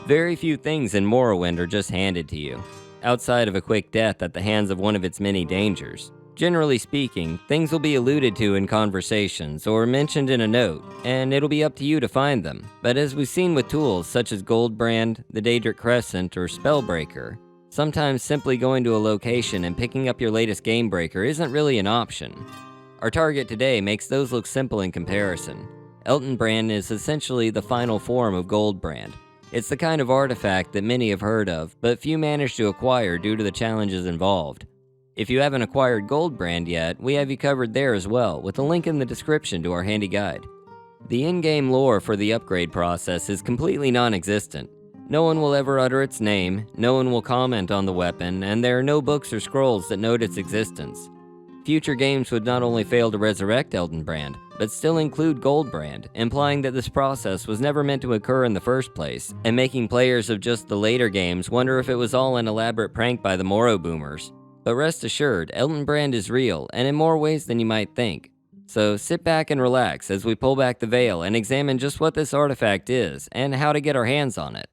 Very few things in Morrowind are just handed to you, outside of a quick death at the hands of one of its many dangers. Generally speaking, things will be alluded to in conversations or mentioned in a note, and it'll be up to you to find them. But as we've seen with tools such as Eltonbrand, the Daedric Crescent, or Spellbreaker, sometimes simply going to a location and picking up your latest Gamebreaker isn't really an option. Our target today makes those look simple in comparison. Eltonbrand is essentially the final form of Eltonbrand. It's the kind of artifact that many have heard of, but few manage to acquire due to the challenges involved. If you haven't acquired Eltonbrand yet, we have you covered there as well, with a link in the description to our handy guide. The in-game lore for the upgrade process is completely non-existent. No one will ever utter its name, no one will comment on the weapon, and there are no books or scrolls that note its existence. Future games would not only fail to resurrect Eltonbrand, but still include Eltonbrand, implying that this process was never meant to occur in the first place, and making players of just the later games wonder if it was all an elaborate prank by the Morrow boomers. But rest assured, Eltonbrand is real, and in more ways than you might think. So sit back and relax as we pull back the veil and examine just what this artifact is, and how to get our hands on it.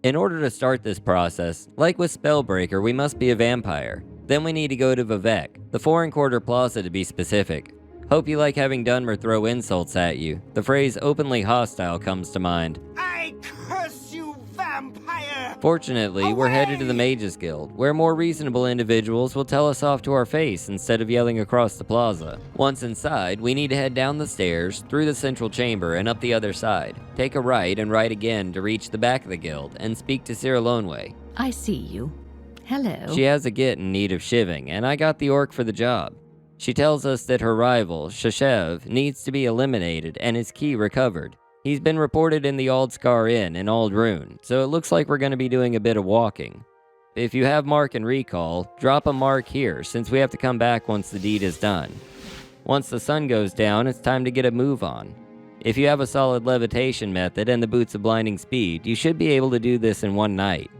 In order to start this process, like with Spellbreaker, we must be a vampire. Then we need to go to Vivec, the Foreign Quarter Plaza to be specific. Hope you like having Dunmer throw insults at you. The phrase openly hostile comes to mind. I curse you, vampire! Fortunately, we're headed to the Mages Guild, where more reasonable individuals will tell us off to our face instead of yelling across the plaza. Once inside, we need to head down the stairs, through the central chamber, and up the other side. Take a right and right again to reach the back of the guild, and speak to Cyrillonwe. I see you. Hello. She has a git in need of shivving, and I got the orc for the job. She tells us that her rival, Shashev, needs to be eliminated and his key recovered. He's been reported in the Aldscar Inn in Aldrune, so it looks like we're going to be doing a bit of walking. If you have mark and recall, drop a mark here since we have to come back once the deed is done. Once the sun goes down, it's time to get a move on. If you have a solid levitation method and the boots of blinding speed, you should be able to do this in one night.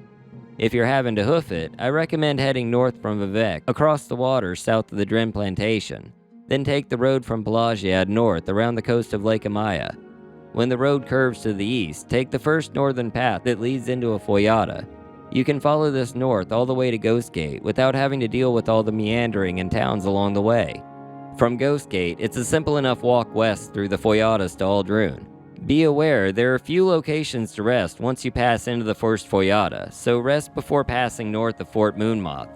If you're having to hoof it, I recommend heading north from Vivec, across the water south of the Dren Plantation. Then take the road from Pelagiad north around the coast of Lake Amaya. When the road curves to the east, take the first northern path that leads into a foyata. You can follow this north all the way to Ghostgate without having to deal with all the meandering and towns along the way. From Ghostgate, it's a simple enough walk west through the foyatas to Aldrune. Be aware, there are few locations to rest once you pass into the first foyata, so rest before passing north of Fort Moonmoth.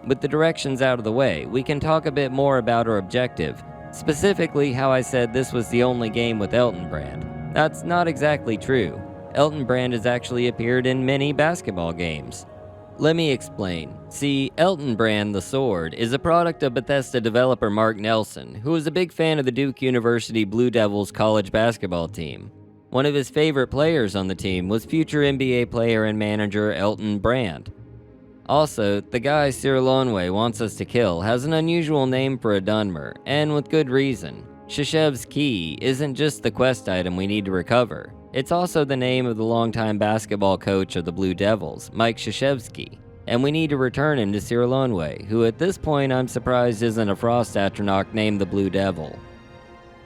With the directions out of the way, we can talk a bit more about our objective, specifically how I said this was the only game with Eltonbrand. That's not exactly true. Eltonbrand has actually appeared in many basketball games. Let me explain. See, Eltonbrand the Sword is a product of Bethesda developer Mark Nelson, who is a big fan of the Duke University Blue Devils college basketball team. One of his favorite players on the team was future NBA player and manager Eltonbrand. Also, the guy Cyrillonwe wants us to kill has an unusual name for a Dunmer, and with good reason. Shashev's key isn't just the quest item we need to recover. It's also the name of the longtime basketball coach of the Blue Devils, Mike Krzyzewski, and we need to return him to Cyrillonwe, who at this point I'm surprised isn't a Frost Atronach named the Blue Devil.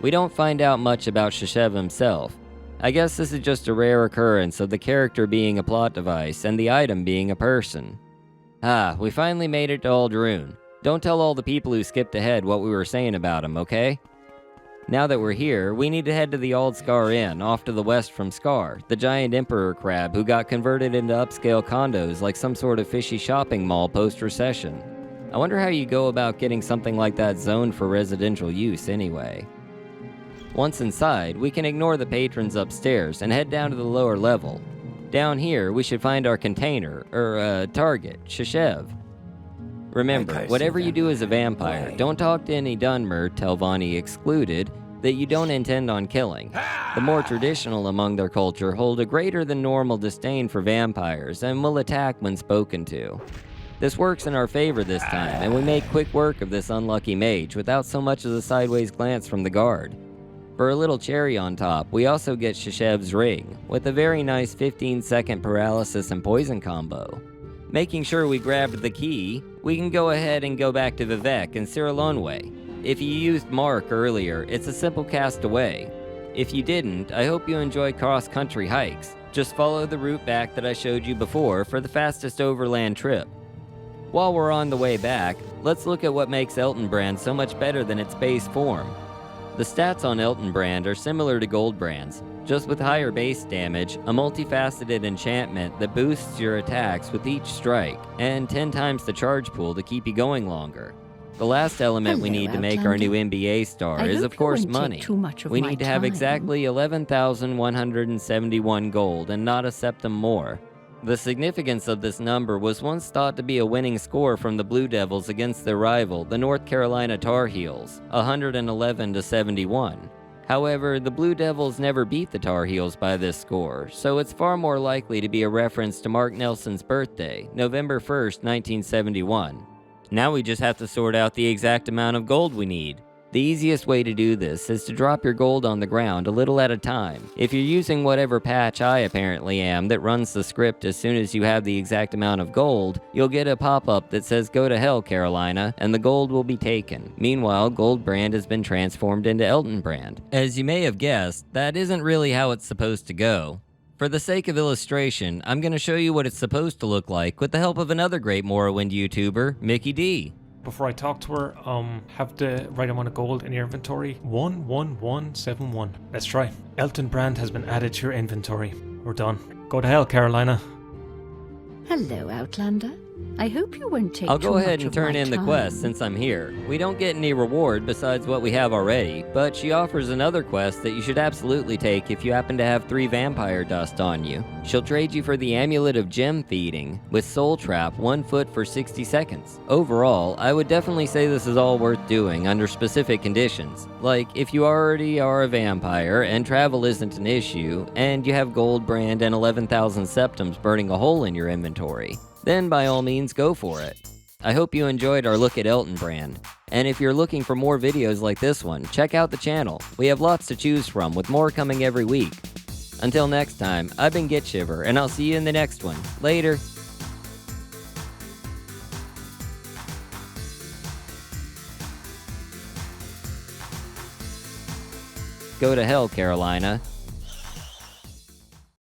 We don't find out much about Shashev himself. I guess this is just a rare occurrence of the character being a plot device and the item being a person. We finally made it to Aldrune. Don't tell all the people who skipped ahead what we were saying about him, okay? Now that we're here, we need to head to the Aldscar Inn, off to the west from Scar, the giant emperor crab who got converted into upscale condos like some sort of fishy shopping mall post-recession. I wonder how you go about getting something like that zoned for residential use anyway. Once inside, we can ignore the patrons upstairs and head down to the lower level. Down here, we should find our container, target, Shashev. Remember, whatever you do as a vampire, don't talk to any Dunmer, Telvanni excluded, that you don't intend on killing. The more traditional among their culture hold a greater than normal disdain for vampires and will attack when spoken to. This works in our favor this time, and we make quick work of this unlucky mage without so much as a sideways glance from the guard. For a little cherry on top, we also get Shashev's ring, with a very nice 15-second paralysis and poison combo. Making sure we grabbed the key, we can go ahead and go back to Vivec and Cyrillonwe. If you used Mark earlier, it's a simple cast away. If you didn't, I hope you enjoy cross-country hikes. Just follow the route back that I showed you before for the fastest overland trip. While we're on the way back, let's look at what makes Eltonbrand so much better than its base form. The stats on Eltonbrand are similar to Goldbrand's, just with higher base damage, a multifaceted enchantment that boosts your attacks with each strike, and 10 times the charge pool to keep you going longer. The last element we need to make our new NBA star is, of course, money. We need to have exactly 11,171 gold and not a septim more. The significance of this number was once thought to be a winning score from the Blue Devils against their rival, the North Carolina Tar Heels, 111-71. However, the Blue Devils never beat the Tar Heels by this score, so it's far more likely to be a reference to Mark Nelson's birthday, November 1st, 1971. Now we just have to sort out the exact amount of gold we need. The easiest way to do this is to drop your gold on the ground a little at a time. If you're using whatever patch I apparently am that runs the script as soon as you have the exact amount of gold, you'll get a pop-up that says "Go to hell, Carolina," and the gold will be taken. Meanwhile, Goldbrand has been transformed into Eltonbrand. As you may have guessed, that isn't really how it's supposed to go. For the sake of illustration, I'm going to show you what it's supposed to look like with the help of another great Morrowind YouTuber, Mickey D. Before I talk to her, have the right amount of gold in your inventory. 11171. Let's try. Eltonbrand has been added to your inventory. We're done. Go to hell, Carolina. Hello, Outlander. I hope you won't take I'll too go ahead much and of turn my in the time. quest since I'm here. We don't get any reward besides what we have already, but she offers another quest that you should absolutely take if you happen to have 3 vampire dust on you. She'll trade you for the Amulet of Gem Feeding, with Soul Trap 1 foot for 60 seconds. Overall, I would definitely say this is all worth doing under specific conditions. Like, if you already are a vampire and travel isn't an issue, and you have Goldbrand and 11,000 septims burning a hole in your inventory, then by all means go for it. I hope you enjoyed our look at Eltonbrand, and if you're looking for more videos like this one, check out the channel. We have lots to choose from, with more coming every week. Until next time, I've been GetShiver, and I'll see you in the next one. Later! Go to hell, Carolina.